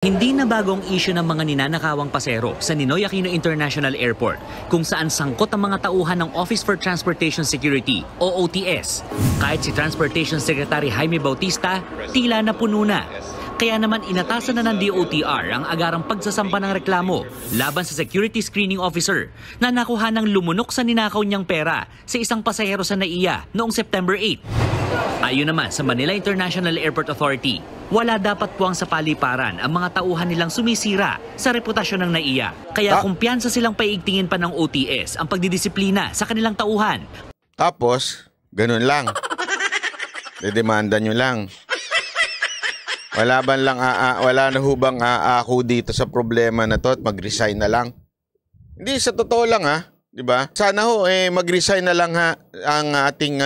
Hindi na bagong issue ng mga ninanakawang pasero sa Ninoy Aquino International Airport kung saan sangkot ang mga tauhan ng Office for Transportation Security o OTS. Kahit si Transportation Secretary Jaime Bautista, tila na puno na. Kaya naman inatasan na ng DOTR ang agarang pagsasampa ng reklamo laban sa security screening officer na nakuha ng lumunok sa ninakaw niyang pera sa isang pasahero sa NAIA noong September 8. Ayon naman sa Manila International Airport Authority, wala dapat puwang sa paliparan ang mga tauhan nilang sumisira sa reputasyon ng NAIA. Kaya kumpiyansa silang paigtingin pa ng OTS ang pagdidisiplina sa kanilang tauhan. Tapos, ganun lang. Dedemanda nyo lang. Wala na hubang aako dito sa problema na to at mag-resign na lang. Hindi, sa totoo lang di ba? Sana mag-resign na lang ang ating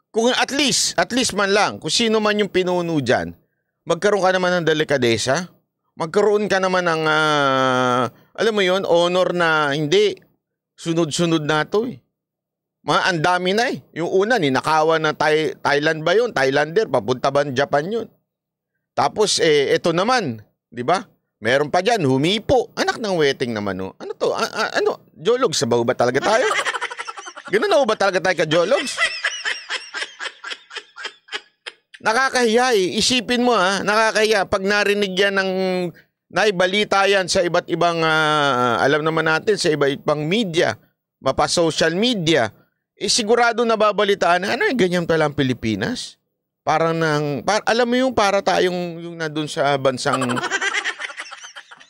kung at least man lang, kung sino man yung pinuno dyan, magkaroon ka naman ng delikadesa, magkaroon ka naman ng, alam mo yun, honor na hindi, sunod-sunod na to ang dami na Yung una, ninakawan na Thailand ba yun? Thailander, papunta ba Japan yun? Tapos, ito naman, di ba? Meron pa dyan, humipo. Anak ng weting naman, no? Ano to? Jologs, sabaw ba talaga tayo? Ganun na ba talaga tayo ka-jologs? Nakakahiya Isipin mo nakakahiya. Pag narinig yan ng naibalita yan sa iba't ibang, alam naman natin, sa iba't ibang media, mapa-social media, sigurado nababalitaan na, ganyan pala ang Pilipinas? Parang alam mo yung para tayong yung na dun sa bansang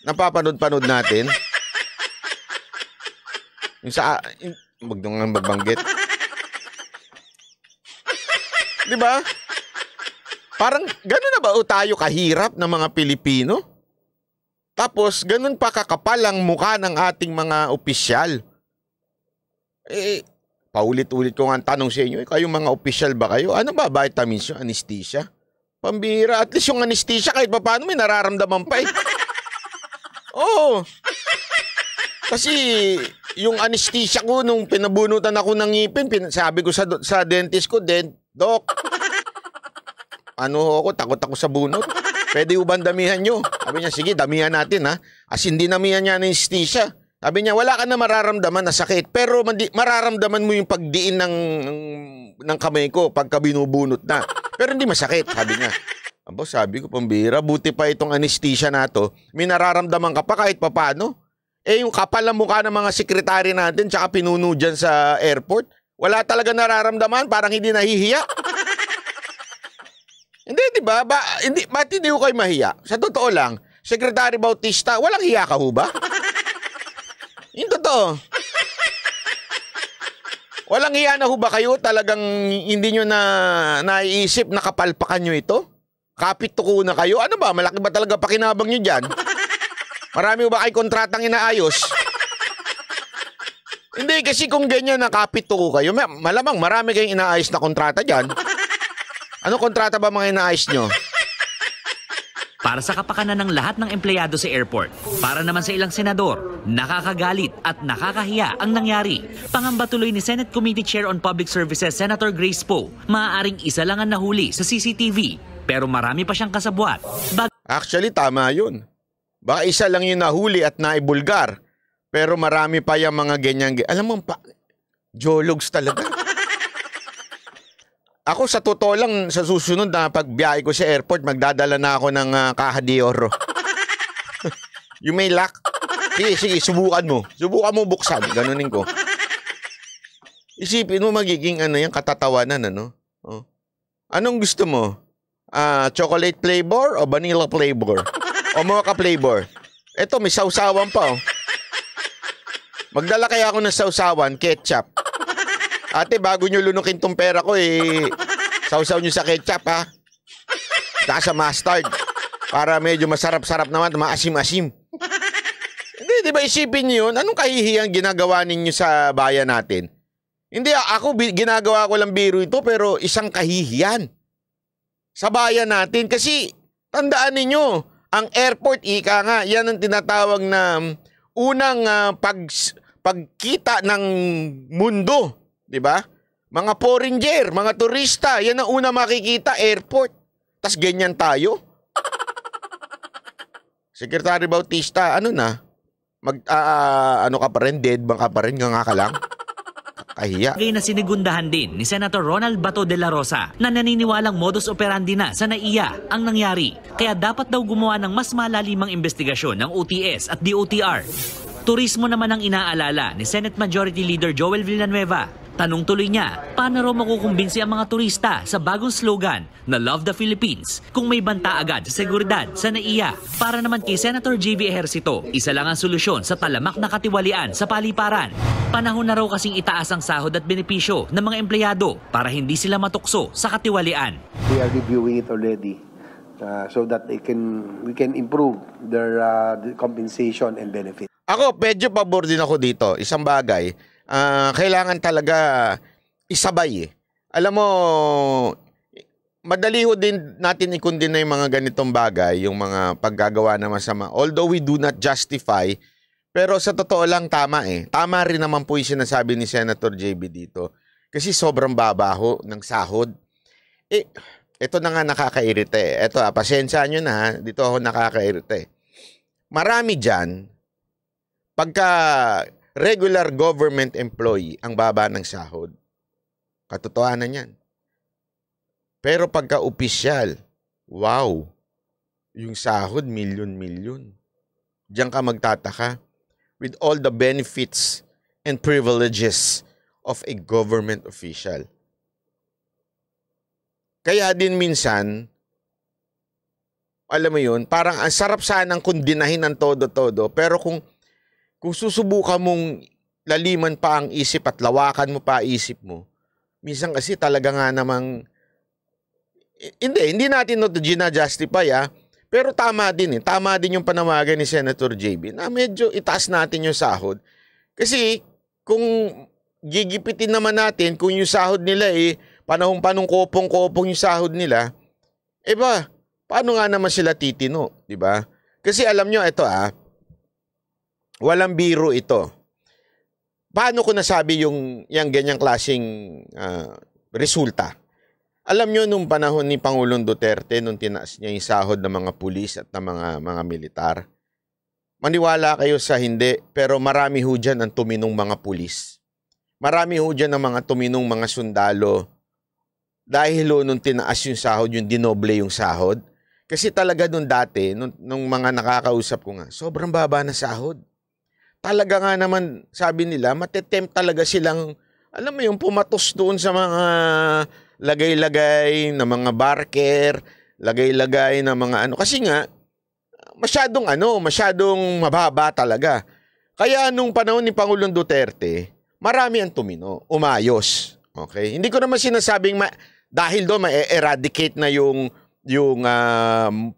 napapanood-panood natin. Yung sa, wag nang magbanggit. Di ba? Parang gano'n na ba tayo kahirap ng mga Pilipino? Tapos, ganun pa kakapal ang mukha ng ating mga opisyal. Paulit-ulit ko nga ang tanong sa inyo, kayong mga opisyal ba kayo? Ano ba vitamins yung anesthesia? Pambira. At least yung anesthesia kahit pa paano may nararamdaman pa Oo. Kasi yung anesthesia ko nung pinabunutan ako ng ngipin, sabi ko sa dentist ko, Doc, takot ako sa bunot. Pwede ubang damihan nyo? Sabi niya, sige, damihan natin As hindi damihan niya ng anesthesia. Sabi niya, wala ka na mararamdaman na sakit, pero mararamdaman mo yung pagdiin ng kamay ko pagka binubunot na. Pero hindi masakit, sabi niya. Sabi ko, pambira, buti pa itong anesthesia na to, may nararamdaman ka pa kahit papano. Yung kapal na mukha ng mga sekretary natin tsaka pinuno dyan sa airport, wala talaga nararamdaman, parang hindi nahihiya. Hindi, di ba? Ba't hindi ko kayo mahiya? Sa totoo lang, Secretary Bautista, walang hiya ka ho ba? Yung totoo. Walang hiya na ho ba kayo? Talagang hindi nyo na naiisip na kapalpakan nyo ito? Kapit tuko na kayo? Ano ba? Malaki ba talaga pakinabang nyo dyan? Marami ba kayo kontratang inaayos? Hindi, kasi kung ganyan na kapit tuko kayo, malamang marami kayong inaayos na kontrata dyan. Ano kontrata ba mga inaayos nyo? Para sa kapakanan ng lahat ng empleyado sa airport, para naman sa ilang senador, nakakagalit at nakakahiya ang nangyari. Pangamba tuloy ni Senate Committee Chair on Public Services Senator Grace Poe, maaaring isa lang ang nahuli sa CCTV, pero marami pa siyang kasabwat. Actually, tama yun. Baka isa lang yung nahuli at naibulgar, pero marami pa yung mga ganyan. Alam mo, jologs talaga. Ako sa totoo lang, sa susunod na pagbiyahe ko sa airport, magdadala na ako ng kaha de oro. You may luck. Sige, subukan mo. Subukan mo buksan. Ganunin ko. Isipin mo magiging yung katatawanan, Oh. Anong gusto mo? Chocolate flavor o vanilla flavor? O mocha flavor? Eto, may sausawan pa, Magdala kaya ako ng sausawan, ketchup. Ate, bago nyo lunukin tong pera ko, sausaw nyo sa ketchup, Saka sa mustard. Para medyo masarap-sarap naman, maasim-asim. Hindi, di ba isipin nyo yun? Anong kahihiyang ginagawa ninyo sa bayan natin? Hindi, ako ginagawa ko lang biro ito, pero isang kahihiyan sa bayan natin. Kasi, tandaan ninyo, ang airport, ika nga, yan ang tinatawag na unang pagkita ng mundo. Diba? Mga foreigner, mga turista, yan ang una makikita, airport. Tas ganyan tayo. Secretary Bautista, ano na? Ano ka pa rin? Dead bang ka pa rin? Nga ka lang? Kahiya. Bagay na sinigundahan din ni Senator Ronald Bato de la Rosa na naniniwalang modus operandi na sa NAIA ang nangyari. Kaya dapat daw gumawa ng mas malalimang investigasyon ng OTS at DOTR. Turismo naman ang inaalala ni Senate Majority Leader Joel Villanueva. Tanong tuloy niya, paano raw makukumbinsi ang mga turista sa bagong slogan na Love the Philippines kung may banta agad sa seguridad sa NAIA? Para naman kay Senator JV Ejercito, isa lang ang solusyon sa talamak na katiwalian sa paliparan. Panahon na raw kasing itaas ang sahod at benepisyo ng mga empleyado para hindi sila matukso sa katiwalian. We are reviewing it already so that we can improve their compensation and benefit. Ako, medyo pabor din ako dito. Isang bagay, kailangan talaga isabay eh. Alam mo, madali ho din natin ikundin na yung mga ganitong bagay, yung mga paggagawa na masama. Although we do not justify, pero sa totoo lang tama eh. Tama rin naman po yung sinasabi ni Senator JB dito. Kasi sobrang baba ho ng sahod. Eh, ito na nga nakakairite. Ito pasensya nyo na, dito ako nakakairite. Marami dyan, pagka regular government employee ang baba ng sahod, katotohanan yan. Pero pagka opisyal, wow, yung sahod milyon-milyon. Diyan ka magtataka with all the benefits and privileges of a government official. Kaya din minsan, alam mo yun, parang ang sarap sanang kundinahin ng todo-todo, pero kung susubukan mong laliman pa ang isip at lawakan mo pa isip mo, minsan kasi talaga nga namang, hindi natin ito gina-justify pero tama din Tama din yung panawagan ni Senator JB na medyo itaas natin yung sahod. Kasi kung gigipitin naman natin, kung yung sahod nila panahong kopong-kopong yung sahod nila, paano nga naman sila titino, di ba? Kasi alam nyo, ito walang biro ito. Paano ko nasabi yung ganyang klaseng resulta? Alam nyo, nung panahon ni Pangulong Duterte, nung tinaas niya yung sahod ng mga pulis at ng mga militar, maniwala kayo sa hindi, pero marami ho dyan ang tuminong mga pulis. Marami ho dyan ang mga tuminong mga sundalo. Dahil nung tinaas yung sahod, yung dinoble yung sahod. Kasi talaga nung dati, nung mga nakakausap ko nga, sobrang baba na sahod. Talaga nga naman, sabi nila, matetempt talaga silang, alam mo yung pumatos doon sa mga lagay-lagay na mga barker, lagay-lagay na mga ano. Kasi nga, masyadong mababa talaga. Kaya nung panahon ni Pangulong Duterte, marami ang tumino, umayos. Okay? Hindi ko naman sinasabing dahil doon ma-eradicate na yung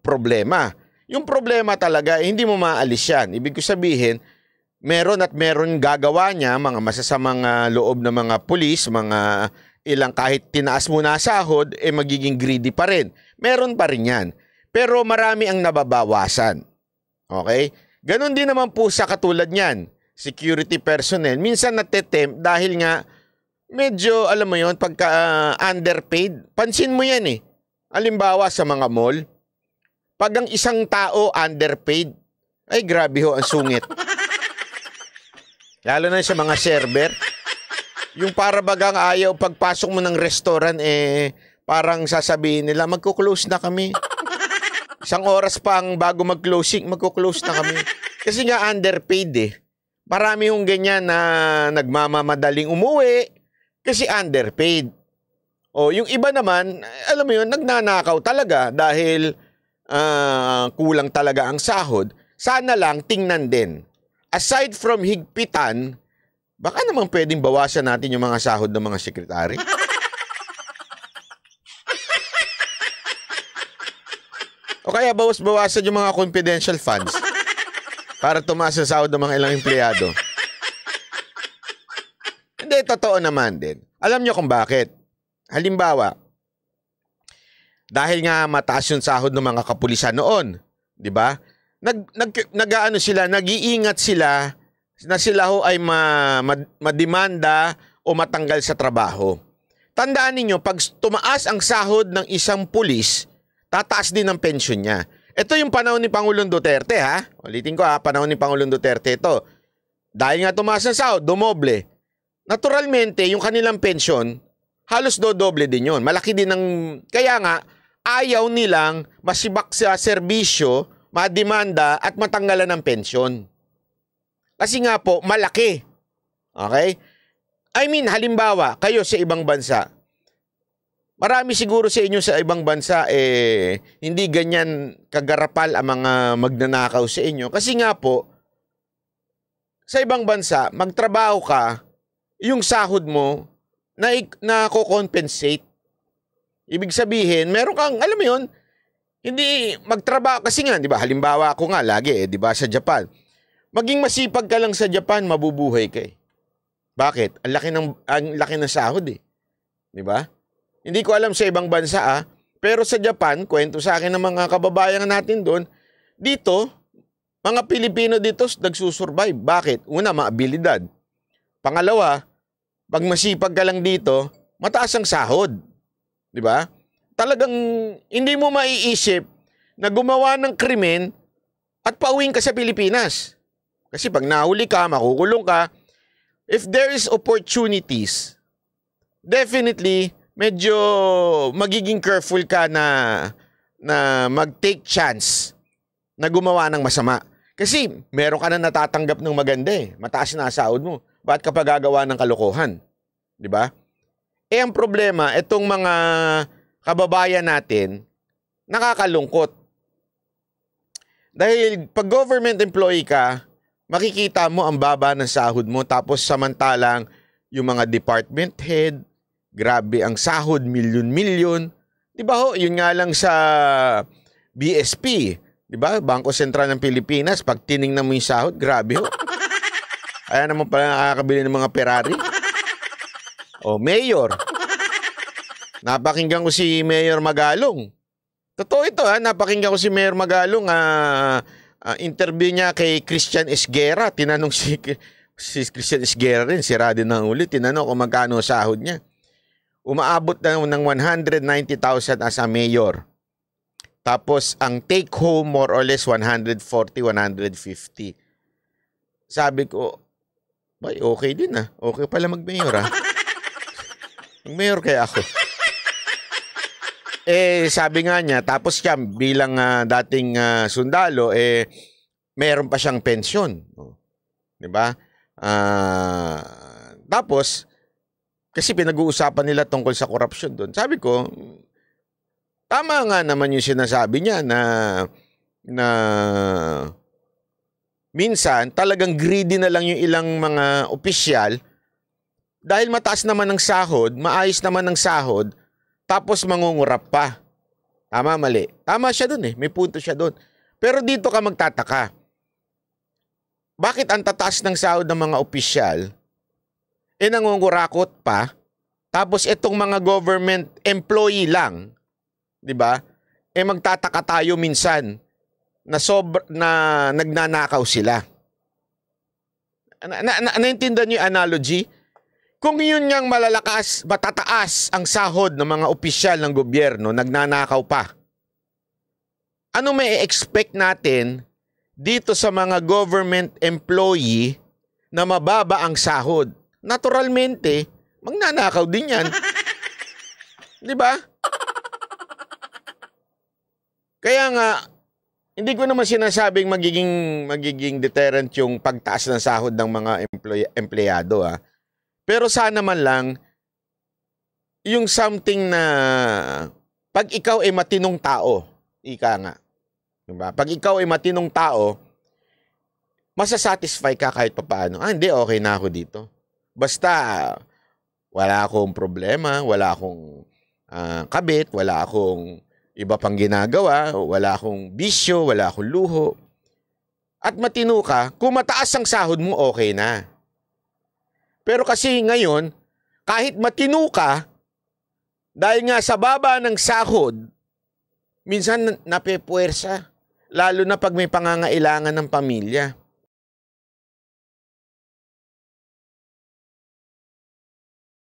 problema. Yung problema talaga, hindi mo maalis yan. Ibig ko sabihin, meron gagawa niya, mga masasamang loob ng mga pulis, mga ilang kahit tinaas mo na sahod, magiging greedy pa rin. Meron pa rin yan. Pero marami ang nababawasan. Okay? Ganon din naman po sa katulad niyan. Security personnel. Minsan natetempt dahil nga medyo, alam mo yon pagka underpaid. Pansin mo yan Halimbawa sa mga mall, pag ang isang tao underpaid, ay grabe ho ang sungit. Lalo na sa mga server. Yung para bagang ayaw pagpasok mo ng restaurant, parang sasabihin nila, magkuklose na kami. Isang oras pang bago mag-closing, magkuklose na kami. Kasi nga underpaid Marami hong ganyan na nagmamadaling umuwi kasi underpaid. O yung iba naman, alam mo yun, nagnanakaw talaga dahil kulang talaga ang sahod. Sana lang tingnan din. Aside from higpitan, baka naman pwedeng bawasan natin yung mga sahod ng mga sekretary. O kaya bawasan yung mga confidential funds para tumaas ang sahod ng mga ilang empleyado. Hindi, totoo naman din. Alam nyo kung bakit? Halimbawa, dahil nga mataas yung sahod ng mga kapulisan noon, di ba? Nag-iingat sila na sila ho ay mademanda o matanggal sa trabaho. Tandaan ninyo, pag tumaas ang sahod ng isang pulis, tataas din ang pensyon niya. Ito yung panahon ni Pangulong Duterte, ha? Ulitin ko, ha? Panahon ni Pangulong Duterte ito. Dahil nga tumaas ang sahod, dumoble. Naturalmente, yung kanilang pensyon, halos dodoble din yun. Malaki din ang... Kaya nga, ayaw nilang masibak sa serbisyo, mademanda at matanggalan ng pensyon. Kasi nga po, malaki. Okay? I mean, halimbawa, kayo sa ibang bansa, marami siguro sa inyo sa ibang bansa, hindi ganyan kagarapal ang mga magnanakaw sa inyo. Kasi nga po, sa ibang bansa, magtrabaho ka, yung sahod mo, na compensate. Ibig sabihin, meron kang, alam mo yun, hindi magtrabaho, kasi nga, di ba, halimbawa ako nga lagi, di ba, sa Japan, maging masipag ka lang sa Japan, mabubuhay ka. Bakit? Ang laki ng sahod Di ba? Hindi ko alam sa ibang bansa pero sa Japan, kwento sa akin ng mga kababayan natin doon, dito, mga Pilipino dito nagsusurvive. Bakit? Una, maabilidad. Pangalawa, pag masipag ka lang dito, mataas ang sahod. Di ba? Talagang hindi mo maiisip na gumawa ng krimen at pauwiin ka sa Pilipinas. Kasi pag nahuli ka, makukulong ka, if there is opportunities, definitely, medyo magiging careful ka na mag-take chance na gumawa ng masama. Kasi meron ka na natatanggap ng maganda mataas na sahod mo. Ba't ka pa gagawa ng kalokohan? Di ba? Ang problema, itong mga kababayan natin, nakakalungkot. Dahil pag government employee ka, makikita mo ang baba ng sahod mo, tapos samantalang yung mga department head, grabe ang sahod, milyon-milyon. Di ba ho? Yun nga lang sa BSP, di ba? Bangko Sentral ng Pilipinas, pag tiningnan mo yung sahod, grabe ho. Kaya naman pala nakakabili ng mga Ferrari. O, Mayor. Napakinggan ko si Mayor Magalong. Totoo ito napakinggan ko si Mayor Magalong. Interview niya kay Christian Esguerra. Tinanong si Christian Esguerra rin, sira din ng ulit. Tinanong kung magkano sahod niya. Umaabot na ng 190,000 as a mayor. Tapos, ang take home, more or less, 140, 150. Sabi ko, bay, okay din Okay pala mag-mayor Mag-mayor kaya ako. Sabi nga niya, tapos siya bilang dating sundalo, meron pa siyang pensyon. Diba? Tapos, kasi pinag-uusapan nila tungkol sa korupsyon doon. Sabi ko, tama nga naman yung sinasabi niya na minsan talagang greedy na lang yung ilang mga opisyal dahil mataas naman ng sahod, maayos naman ng sahod, tapos mangungurap pa. Tama, mali. Tama siya doon may punto siya doon. Pero dito ka magtataka. Bakit ang tataas ng sahod ng mga opisyal nangungurakot pa, tapos itong mga government employee lang, di ba? Magtataka tayo minsan na nagnanakaw sila. Naintindihan niyo yung analogy? Kung yun niyang matataas ang sahod ng mga opisyal ng gobyerno, nagnanakaw pa. Ano may expect natin dito sa mga government employee na mababa ang sahod? Naturalmente, magnanakaw din yan. Di ba? Kaya nga, hindi ko naman sinasabing magiging deterrent yung pagtaas ng sahod ng mga empleyado Pero sana man lang, yung something na pag ikaw ay matinong tao, ika nga. Diba? Pag ikaw ay matinong tao, masasatisfy ka kahit papaano. Hindi, okay na ako dito. Basta, wala akong problema, wala akong kabit, wala akong iba pang ginagawa, wala akong bisyo, wala akong luho. At matino ka, kung mataas ang sahod mo, okay na. Pero kasi ngayon, kahit matino ka, dahil nga sa baba ng sahod, minsan napepuwersa, lalo na pag may pangangailangan ng pamilya.